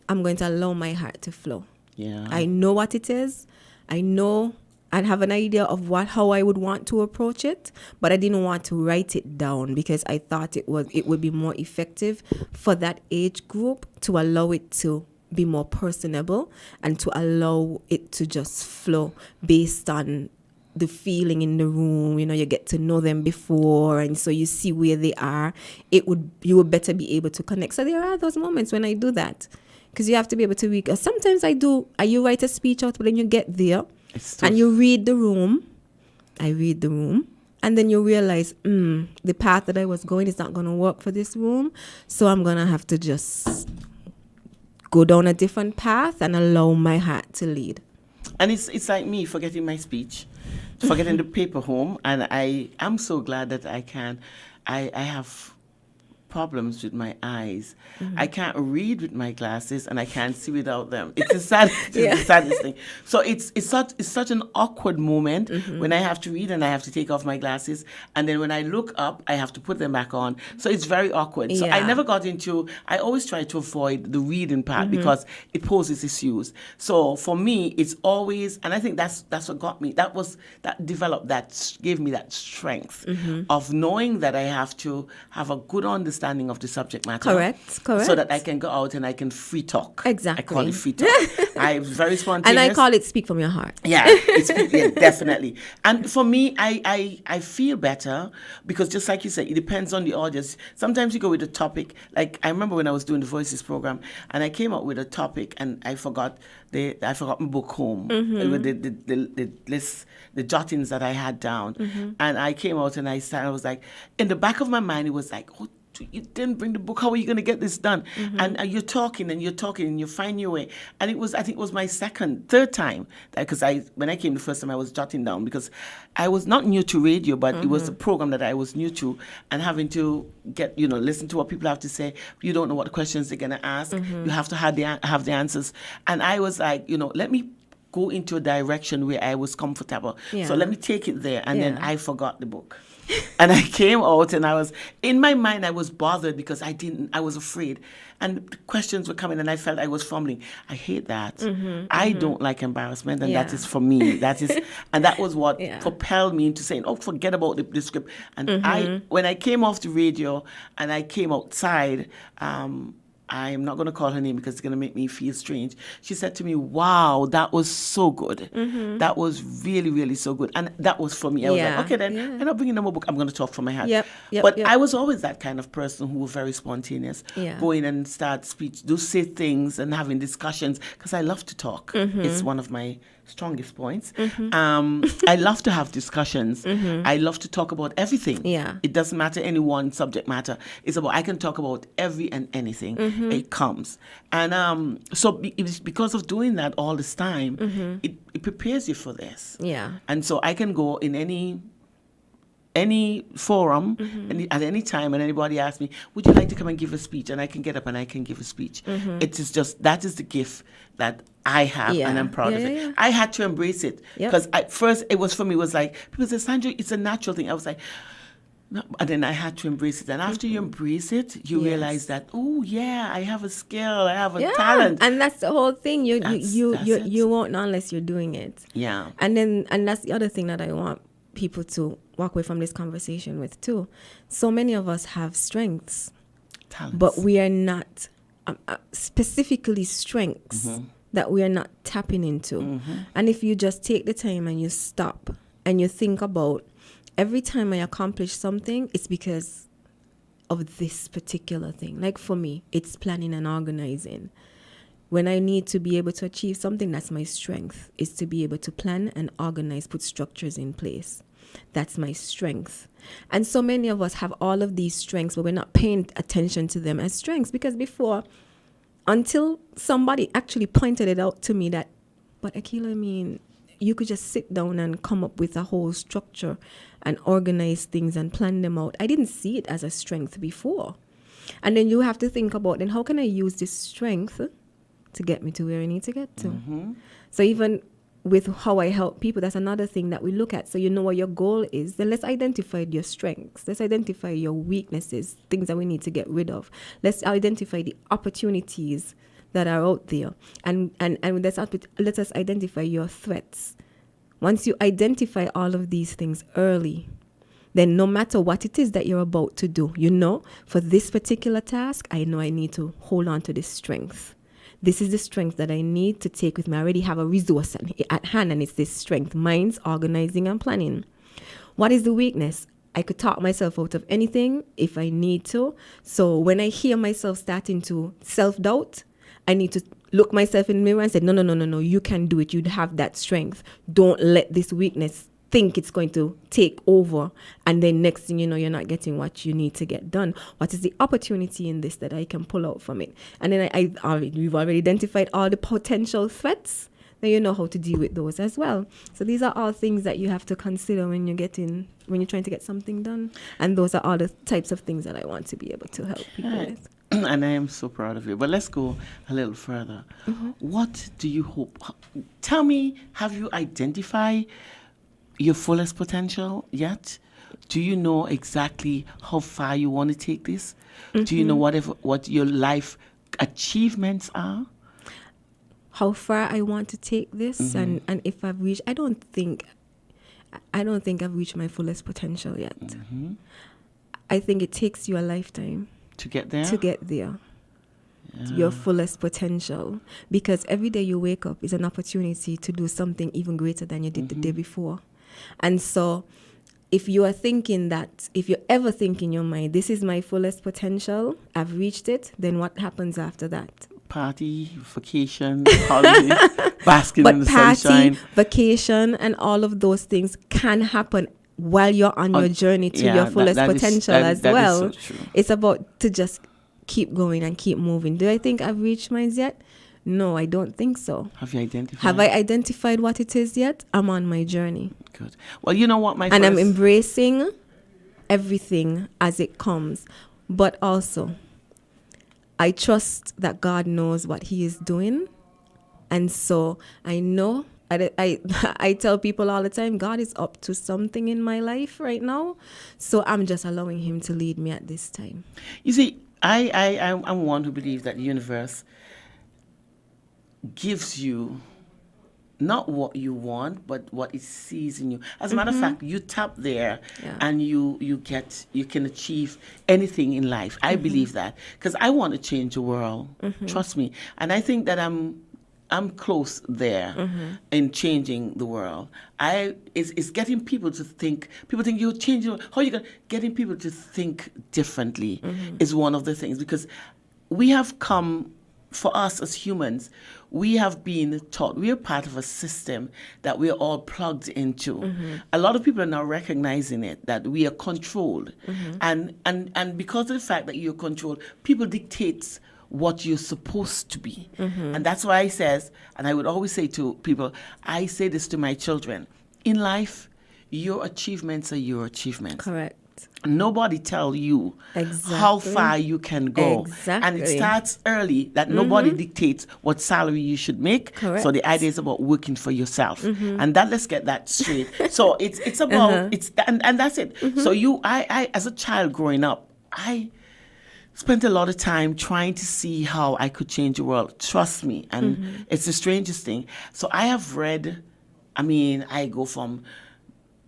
I'm going to allow my heart to flow. Yeah. I know what it is. I know I'd have an idea of how I would want to approach it, but I didn't want to write it down because I thought it would be more effective for that age group to allow it to be more personable and to allow it to just flow based on the feeling in the room. You get to know them before, and so you see where they are. You would better be able to connect. So there are those moments when I do that, because you have to be able to read. Sometimes I do. You write a speech out, but then you get there and you read the room. I read the room, and then you realize, the path that I was going is not going to work for this room. So I'm going to have to just go down a different path and allow my heart to lead. And it's like me forgetting my speech, forgetting the paper home, and I'm so glad that I have problems with my eyes. I can't read with my glasses, and I can't see without them. It's the saddest thing. So it's such an awkward moment when I have to read and I have to take off my glasses, and then when I look up, I have to put them back on. So it's very awkward. So I never got into. I always try to avoid the reading part because it poses issues. So for me, it's always, and I think that's what got me. That gave me that strength of knowing that I have to have a good understanding of the subject matter. Correct. So that I can go out and I can free talk. Exactly. I call it free talk. I'm very spontaneous. And I call it speak from your heart. Yeah, definitely. And for me, I feel better because just like you said, it depends on the audience. Sometimes you go with a topic. Like I remember when I was doing the Voices program and I came up with a topic and I forgot my book home with the list, the jottings that I had down. And I came out and I was like, in the back of my mind, it was like, you didn't bring the book. How are you going to get this done? And you're talking and you find your way. And I think it was my third time, because when I came the first time, I was jotting down, because I was not new to radio, but it was a program that I was new to, and having to get, listen to what people have to say. You don't know what questions they're going to ask. You have to have the answers. And I was like, let me go into a direction where I was comfortable. Yeah. So let me take it there. And then I forgot the book. And I came out and in my mind, I was bothered because I was afraid. And the questions were coming and I felt I was fumbling. I hate that. I don't like embarrassment, and that is for me. And that was what propelled me into saying, forget about the script. And when I came off the radio and I came outside, I'm not going to call her name because it's going to make me feel strange. She said to me, wow, that was so good. That was really, really so good. And that was for me. I was like, okay, then I'm not bringing no more book. I'm going to talk from my heart. But I was always that kind of person who was very spontaneous. Go in and start speech, say things and having discussions, because I love to talk. It's one of my strongest points. I love to have discussions. I love to talk about everything. It doesn't matter any one subject matter. It's about, I can talk about every and anything. It comes. And so it's because of doing that all this time, it prepares you for this. And so I can go in any forum at any time, and anybody asks me, would you like to come and give a speech? And I can get up and I can give a speech. It is just, that is the gift that I have, and I'm proud of it. I had to embrace it, because at first it was, for me, it was like, people say, Sandra, it's a natural thing. I was like, no, and then I had to embrace it. And after you embrace it, you realize that, oh yeah, I have a skill, I have a talent. And that's the whole thing. You won't know unless you're doing it. And that's the other thing that I want people to walk away from this conversation with too. So many of us have strengths, talents, but we are not specifically strengths that we are not tapping into. And if you just take the time and you stop and you think about, every time I accomplish something, it's because of this particular thing. Like for me, it's planning and organizing. When I need to be able to achieve something, that's my strength, is to be able to plan and organize, put structures in place. That's my strength. And so many of us have all of these strengths, but we're not paying attention to them as strengths, because before, until somebody actually pointed it out to me that, but Akila, I mean, you could just sit down and come up with a whole structure and organize things and plan them out. I didn't see it as a strength before. And then you have to think about, then how can I use this strength to get me to where I need to get to? So even with how I help people, that's another thing that we look at. So you know what your goal is, then let's identify your strengths. Let's identify your weaknesses, things that we need to get rid of. Let's identify the opportunities that are out there. And let us identify your threats. Once you identify all of these things early, then no matter what it is that you're about to do, for this particular task, I know I need to hold on to this strength. This is the strength that I need to take with me. I already have a resource at hand, and it's this strength: minds, organizing, and planning. What is the weakness? I could talk myself out of anything if I need to. So when I hear myself starting to self-doubt, I need to look myself in the mirror and say, no, you can do it. You have that strength. Don't let this weakness think it's going to take over, and then next thing you know, you're not getting what you need to get done. What is the opportunity in this that I can pull out from it? And then we've already identified all the potential threats. Then you know how to deal with those as well. So these are all things that you have to consider when you're trying to get something done. And those are all the types of things that I want to be able to help people with. And I am so proud of you. But let's go a little further. What do you hope? Tell me, have you identified your fullest potential yet? Do you know exactly how far you want to take this? Do you know what your life achievements are? How far I want to take this, and if I've reached, I don't think I've reached my fullest potential yet. I think it takes you a lifetime to get there. Your fullest potential, because every day you wake up is an opportunity to do something even greater than you did the day before. And so if you ever think in your mind, this is my fullest potential, I've reached it, then what happens after that? Party, vacation, holiday, basking in the sunshine. Vacation, and all of those things can happen while you're on your journey to your fullest potential as well. Is so true. It's about to just keep going and keep moving. Do I think I've reached mine yet? No, I don't think so. Have you identified? Have I identified what it is yet? I'm on my journey. Good. Well, you know what, I'm embracing everything as it comes. But also, I trust that God knows what He is doing. And so I know, I tell people all the time, God is up to something in my life right now. So I'm just allowing Him to lead me at this time. You see, I'm one who believes that the universe gives you not what you want, but what it sees in you. As a matter of fact, you tap there and you can achieve anything in life. I believe that because I want to change the world. Trust me. And I think that I'm close there in changing the world. It's getting people to think. People think you're changing. How are you going? Getting people to think differently is one of the things, because we have come. For us as humans, we have been taught, we are part of a system that we are all plugged into. A lot of people are now recognizing it, that we are controlled. And because of the fact that you're controlled, people dictate what you're supposed to be. And that's why I says, and I would always say to people, I say this to my children, in life, your achievements are your achievements. Correct. Nobody tell you exactly. how far you can go. Exactly. And it starts early, that nobody dictates what salary you should make. Correct. So the idea is about working for yourself. And that, let's get that straight. So it's about, and that's it. So I as a child growing up, I spent a lot of time trying to see how I could change the world. Trust me. And it's the strangest thing. So I have read, I go from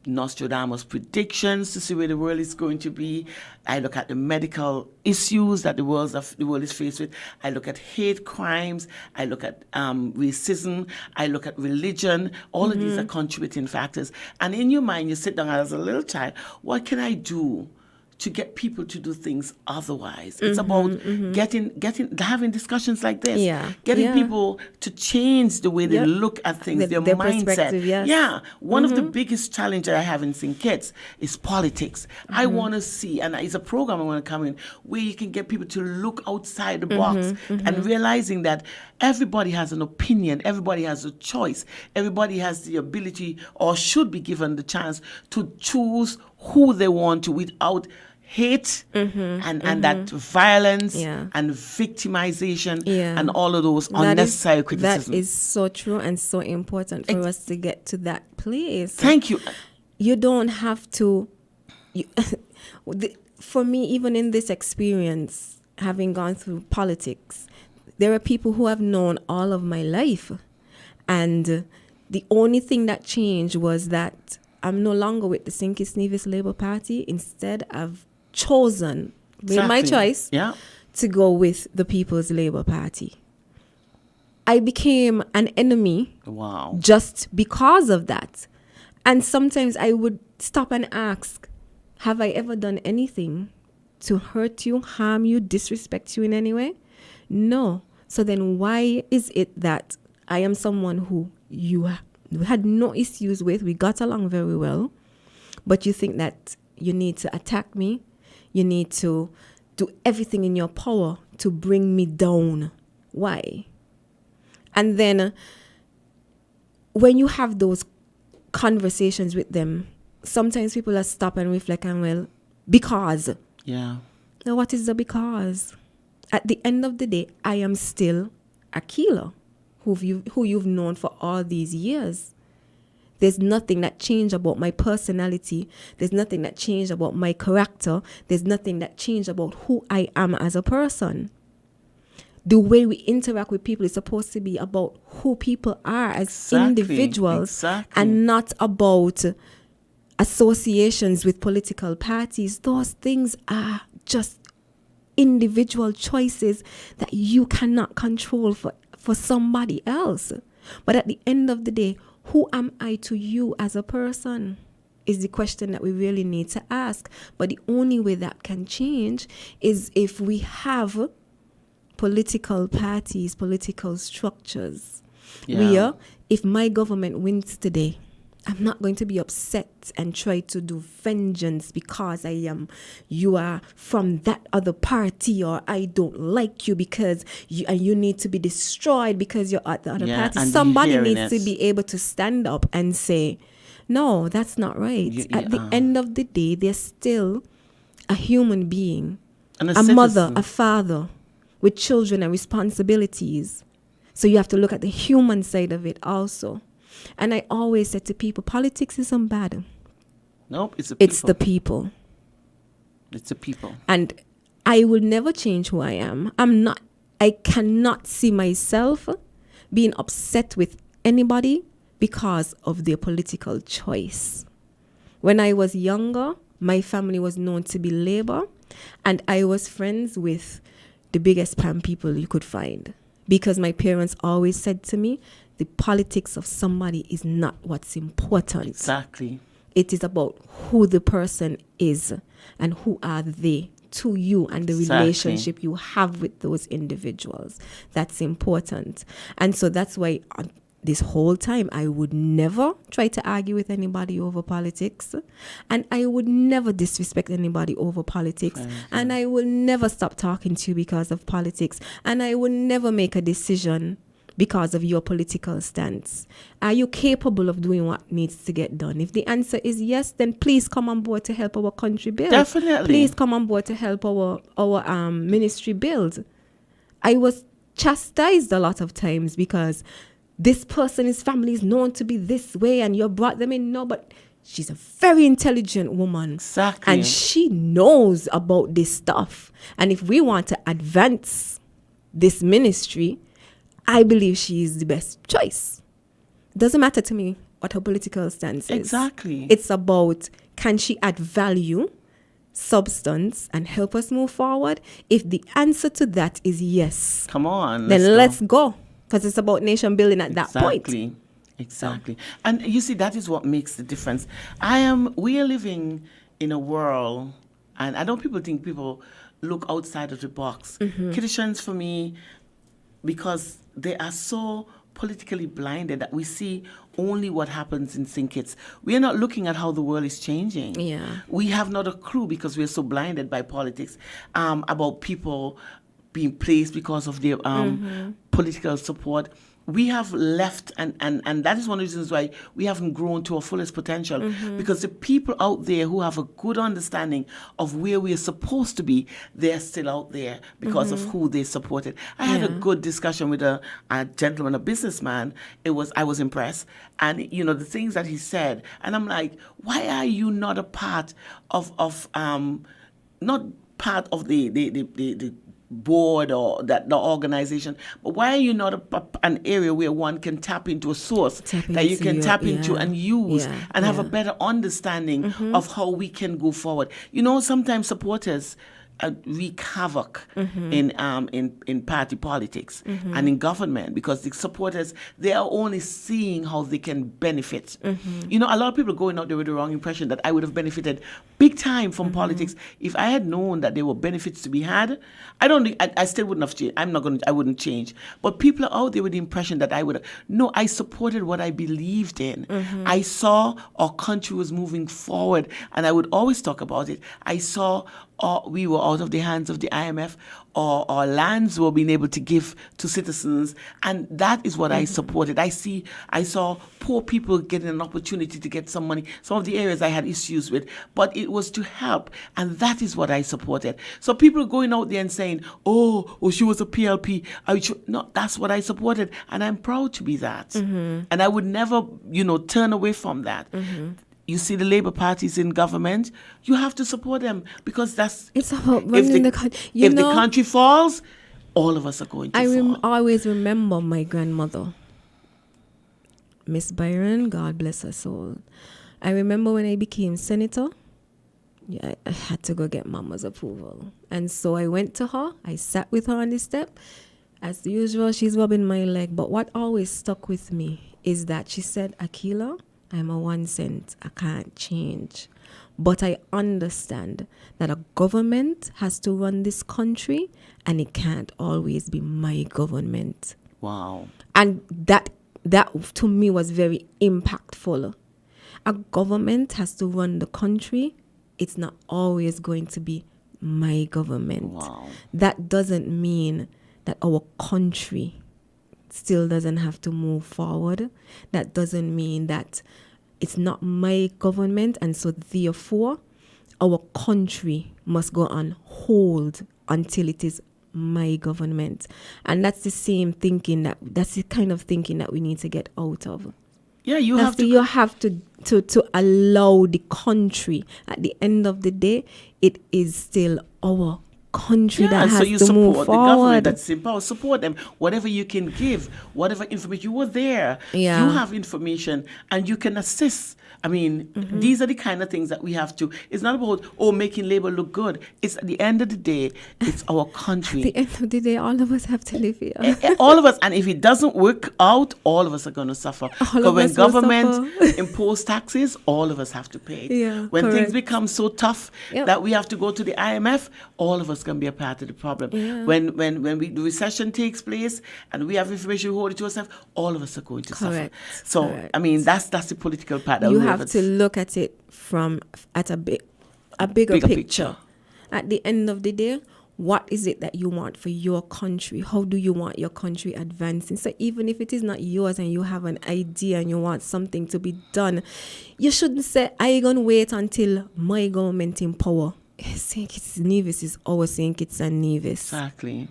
Nostradamus' predictions to see where the world is going to be. I look at the medical issues that the world is faced with. I look at hate crimes. I look at racism. I look at religion. All of these are contributing factors. And in your mind, you sit down as a little child, what can I do to get people to do things otherwise? It's about having discussions like this, getting people to change the way they look at things, their mindset. Yes. One of the biggest challenges I have in St Kitts is politics. I want to see, and it's a program I want to come in where you can get people to look outside the box and realizing that everybody has an opinion, everybody has a choice, everybody has the ability or should be given the chance to choose who they want to without hate and that violence and victimization and all of those unnecessary criticism. That is so true and so important for us to get to that place. Thank you. You don't have to... for me, even in this experience, having gone through politics, there are people who have known all of my life. And the only thing that changed was that I'm no longer with the St Kitts and Nevis Labour Party. Instead, I've chosen, made my choice to go with the People's Labour Party. I became an enemy just because of that. And sometimes I would stop and ask, have I ever done anything to hurt you, harm you, disrespect you in any way? No. So then why is it that I am someone who you had no issues with, we got along very well, but you think that you need to attack me, you need to do everything in your power to bring me down? Why? And then when you have those conversations with them, sometimes people are stop and reflect and because. Yeah. Now what is the because? At the end of the day, I am still Akila, who you've known for all these years. There's nothing that changed about my personality. There's nothing that changed about my character. There's nothing that changed about who I am as a person. The way we interact with people is supposed to be about who people are as individuals and not about associations with political parties. Those things are just individual choices that you cannot control for somebody else. But at the end of the day, who am I to you as a person is the question that we really need to ask. But the only way that can change is if we have political parties, political structures, where if my government wins today, I'm not going to be upset and try to do vengeance because you are from that other party, or I don't like you because you need to be destroyed because you're at the other party. and Somebody hearing needs to it. be able to stand up and say, no, that's not right. At the end of the day, they're still a human being, And a mother, citizen. a father with children and responsibilities. So you have to look at the human side of it also. And I always said to people, politics isn't bad. Nope, it's the people. It's the people. It's the people. And I will never change who I am. I cannot see myself being upset with anybody because of their political choice. When I was younger, my family was known to be Labour, and I was friends with the biggest pan people you could find, because my parents always said to me, the politics of somebody is not what's important. Exactly. It is about who the person is and who are they to you, and the relationship you have with those individuals. That's important. And so that's why this whole time I would never try to argue with anybody over politics, and I would never disrespect anybody over politics, and I will never stop talking to you because of politics, and I will never make a decision because of your political stance. Are you capable of doing what needs to get done? If the answer is yes, then please come on board to help our country build. Definitely. Please come on board to help our ministry build. I was chastised a lot of times because this person's family is known to be this way and you brought them in. No, but she's a very intelligent woman. Exactly. And she knows about this stuff. And if we want to advance this ministry, I believe she is the best choice. Doesn't matter to me what her political stance is. Exactly. It's about, can she add value, substance, and help us move forward? If the answer to that is yes, Come on. then let's go. Because it's about nation building at that point. Exactly. And you see, that is what makes the difference. We are living in a world, and I know people think people look outside of the box. Kittians, for me, because they are so politically blinded that we see only what happens in St Kitts. We are not looking at how the world is changing. Yeah. We have not a clue, because we are so blinded by politics, about people being placed because of their political support. We have left, and that is one of the reasons why we haven't grown to our fullest potential, because the people out there who have a good understanding of where we are supposed to be, they're still out there because of who they supported. I had a good discussion with a gentleman, a businessman. I was impressed. And, you know, the things that he said, and I'm like, why are you not a part of not part of the board or the organization, but why are you not an area where one can tap into a source that you can tap into and use and have a better understanding of how we can go forward? You know, sometimes supporters wreak havoc in party politics and in government, because the supporters, they are only seeing how they can benefit. You know, a lot of people going out there with the wrong impression that I would have benefited big time from politics. If I had known that there were benefits to be had, I still wouldn't have changed. I wouldn't change. But people are out there with the impression that I would have. No, I supported what I believed in. I saw our country was moving forward, and I would always talk about it. I saw we were out of the hands of the IMF, or our lands were being able to give to citizens, and that is what I supported. I saw poor people getting an opportunity to get some money. Some of the areas I had issues with, but it was to help, and that is what I supported. So people going out there and saying, oh, she was a PLP. No, that's what I supported, and I'm proud to be that. And I would never, turn away from that. You see the Labour parties in government, you have to support them, because it's about running the country. If the country falls, all of us are going to fall. I always remember my grandmother, Miss Byron, God bless her soul. I remember when I became senator, I had to go get Mama's approval. And so I went to her, I sat with her on the step. As usual, she's rubbing my leg. But what always stuck with me is that she said, Akila, I'm a 1 cent. I can't change. But I understand that a government has to run this country, and it can't always be my government. Wow. And that to me was very impactful, a government has to run the country, it's not always going to be my government. Wow. That doesn't mean that our country still doesn't have to move forward. That doesn't mean that it's not my government, and so therefore our country must go on hold until it is my government. And that's the same thinking that's the kind of thinking that we need to get out of. Yeah, you have to allow the country. At the end of the day, it is still our country that has so you to support move the forward. government that's in power. Support them. Whatever you can give, whatever information. You were there. Yeah. You have information and you can assist. I mean, these are the kind of things that we have to. It's not about, making Labour look good. It's at the end of the day, it's our country. At the end of the day, all of us have to live here. All of us. And if it doesn't work out, all of us are going to suffer. Because when government impose taxes, all of us have to pay. Yeah, when correct. things become so tough that we have to go to the IMF, all of us can be a part of the problem. Yeah. When the recession takes place and we have information, we hold it to ourselves, all of us are going to Correct. suffer. So, Correct. I mean, that's the political part. That You we have to look at it at a bigger picture. At the end of the day, what is it that you want for your country? How do you want your country advancing? So even if it is not yours and you have an idea and you want something to be done, you shouldn't say, I'm going to wait until my government in power. St Kitts and Nevis is our St Kitts and Nevis. Exactly.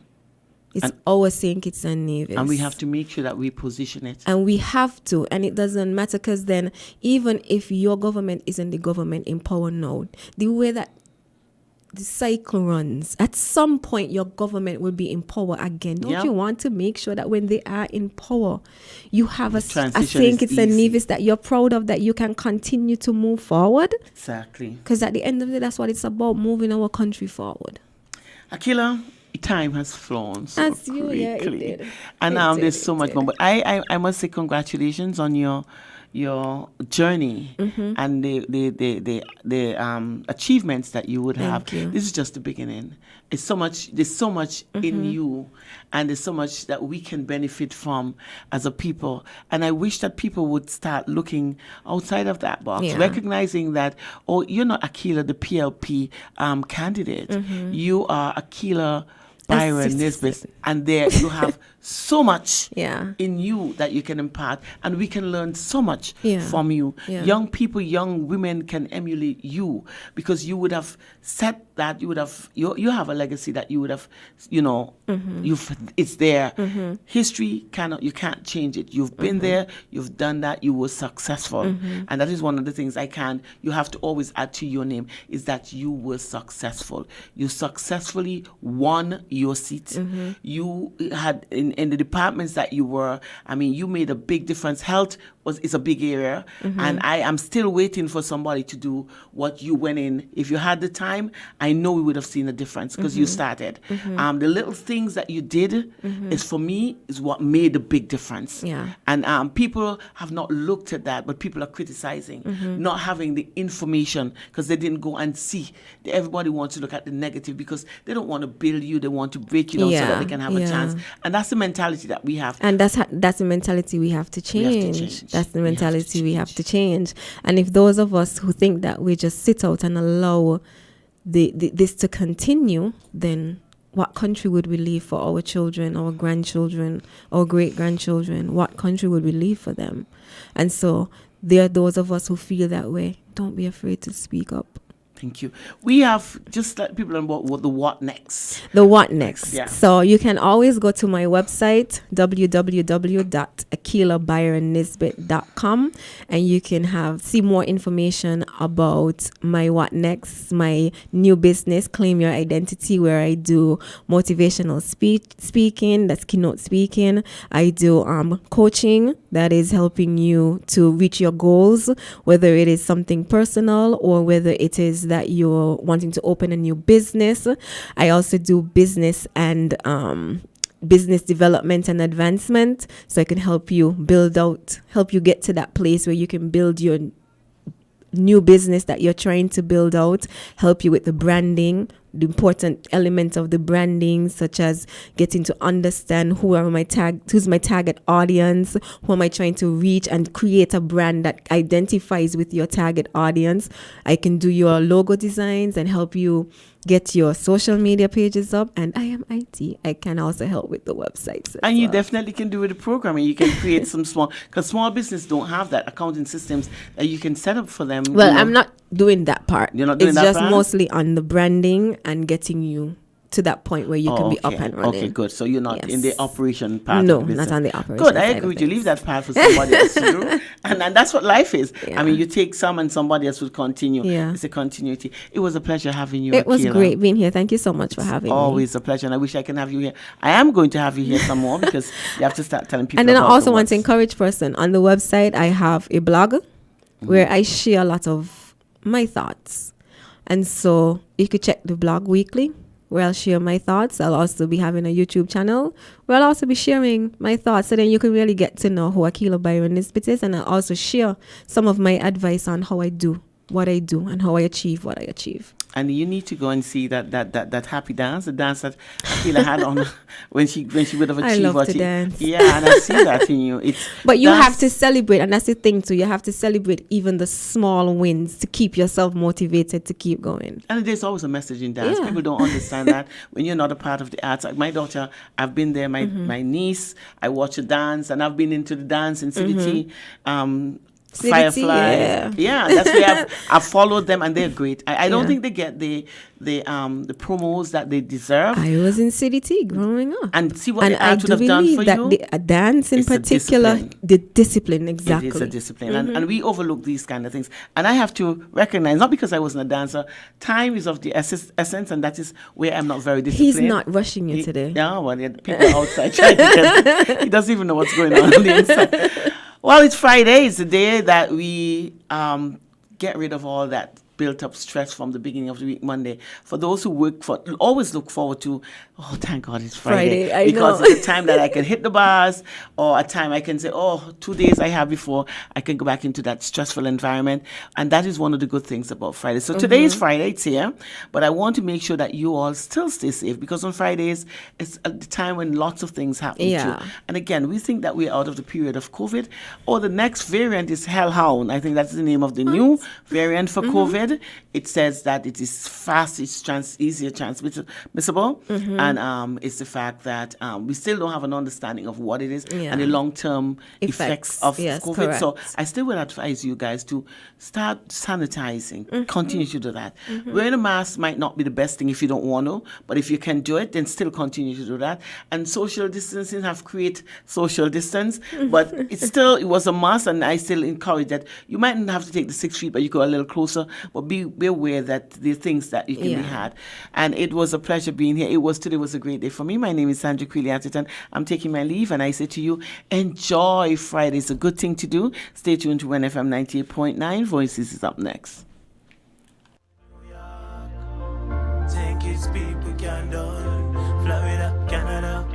It's our St Kitts and Nevis. And we have to make sure that we position it. And we have to. And it doesn't matter, because then even if your government isn't the government in power now, the way that the cycle runs, at some point your government will be in power again. Don't you want to make sure that when they are in power, you have a St Kitts and Nevis that you're proud of, that you can continue to move forward? Exactly. Because at the end of the day, that's what it's about, moving our country forward. Akila, time has flown so quickly. Yeah, it did. And there's so much more. But I must say congratulations on your journey and the achievements that you would have. Thank you. This is just the beginning. There's so much in you, and there's so much that we can benefit from as a people. And I wish that people would start looking outside of that box, recognizing that, you're not Akila, the PLP candidate. You are Akila Byron Nisbet, and there you have so much in you that you can impart, and we can learn so much from you. Young people, young women can emulate you, because you would have set that, you have a legacy that you would have, it's there. History you can't change it. You've been there, you've done that, you were successful. And that is one of the things you have to always add to your name, is that you were successful. You successfully won your seat. You had in the departments that you were, you made a big difference. Health is a big area, and I am still waiting for somebody to do what you went in. If you had the time, I know we would have seen a difference, because you started. The little things that you did is what made a big difference. And people have not looked at that, but people are criticizing not having the information, because they didn't go and see. Everybody wants to look at the negative, because they don't want to build you, they want to break you down so that they can have a chance. And that's the mentality that we have. And that's the mentality we have to change. That's the mentality we have to change. And if those of us who think that we just sit out and allow this to continue, then what country would we leave for our children, our grandchildren, our great-grandchildren? What country would we leave for them? And so there are those of us who feel that way. Don't be afraid to speak up. Thank you. We have just let people know about the what next. The what next. Yeah. So you can always go to my website, www.akilabyronnisbet.com, and you can see more information about my what next, my new business, Claim Your Identity, where I do motivational speaking, that's keynote speaking. I do coaching, that is helping you to reach your goals, whether it is something personal or whether it is that you're wanting to open a new business. I also do business and business development and advancement, so I can help you help you get to that place where you can build your new business that you're trying to build out, help you with the branding, the important elements of the branding, such as getting to understand who's my target audience, who am I trying to reach, and create a brand that identifies with your target audience. I can do your logo designs and help you get your social media pages up, and I am IT. I can also help with the websites. And you definitely can do with the programming. You can create some because small business don't have that accounting systems that you can set up for them. Well, I'm not doing that part. You're not doing that part? It's just mostly on the branding and getting you to that point where you can be up and running. Okay, good. So you're not in the operation part No, of the business. not on the operation. Good, I agree with you. Leave that part for somebody else to do. And that's what life is. Yeah. I mean, you take some and somebody else will continue. Yeah. It's a continuity. It was a pleasure having you, It was Akila. great being here. Thank you so much for having me. Always a pleasure, and I wish I can have you here. I am going to have you here some more because you have to start telling people. And then I about also the want to works. encourage person on the website. I have a blog where I share a lot of my thoughts, and so you could check the blog weekly where I'll share my thoughts. I'll also be having a YouTube channel where I'll also be sharing my thoughts, so then you can really get to know who Akila Byron Nisbet is, and I'll also share some of my advice on how I do what I do and how I achieve what I achieve. And you need to go and see that happy dance, the dance that Akila had on when she would have I achieved love what to she. dance. Yeah, and I see that in you. But you have to celebrate, and that's the thing too. You have to celebrate even the small wins to keep yourself motivated to keep going. And there's always a message in dance. Yeah. People don't understand that when you're not a part of the arts. Like my daughter, I've been there. My niece, I watch her dance, and I've been into the dance in CDT. Fireflies, yeah, that's where I've followed them, and they're great. I don't think they get the promos that they deserve. I was in CDT growing up, and see what the art would have done for you. A dance in particular, the discipline, exactly. It is a discipline, and we overlook these kind of things. And I have to recognize, not because I wasn't a dancer, time is of the essence, and that is where I'm not very disciplined. He's not rushing you today. Yeah, well, people outside trying to get. He doesn't even know what's going on the inside. Well, it's Friday. It's the day that we get rid of all that built up stress from the beginning of the week, Monday. For those who always look forward to, oh, thank God it's Friday. Because it's a time that I can hit the bars, or a time I can say, 2 days I have before I can go back into that stressful environment. And that is one of the good things about Friday. So today is Friday, it's here, but I want to make sure that you all still stay safe, because on Fridays, it's a time when lots of things happen too. And again, we think that we're out of the period of COVID, or the next variant is Hellhound. I think that's the name of the new variant for COVID. It says that it is fast, it's easier transmissible, and it's the fact that we still don't have an understanding of what it is and the long-term effects of COVID. Correct. So I still will advise you guys to start sanitizing, continue to do that. Wearing a mask might not be the best thing if you don't want to, but if you can do it, then still continue to do that. And social distancing have created social distance, but it was a must, and I still encourage that. You might not have to take the 6 feet, but you go a little closer, but be aware that the things that you can be had. And it was a pleasure being here. Today was a great day for me. My name is Sandra Quilly-Atherton. I'm taking my leave, and I say to you, enjoy Friday. It's a good thing to do. Stay tuned to WINN FM 98.9. Voices is up next. St Kitts people can done. Florida, Canada.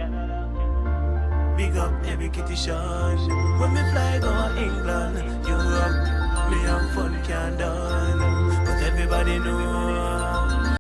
Big up every kitty shot. When me fly go England, Europe, me have fun can done. But everybody know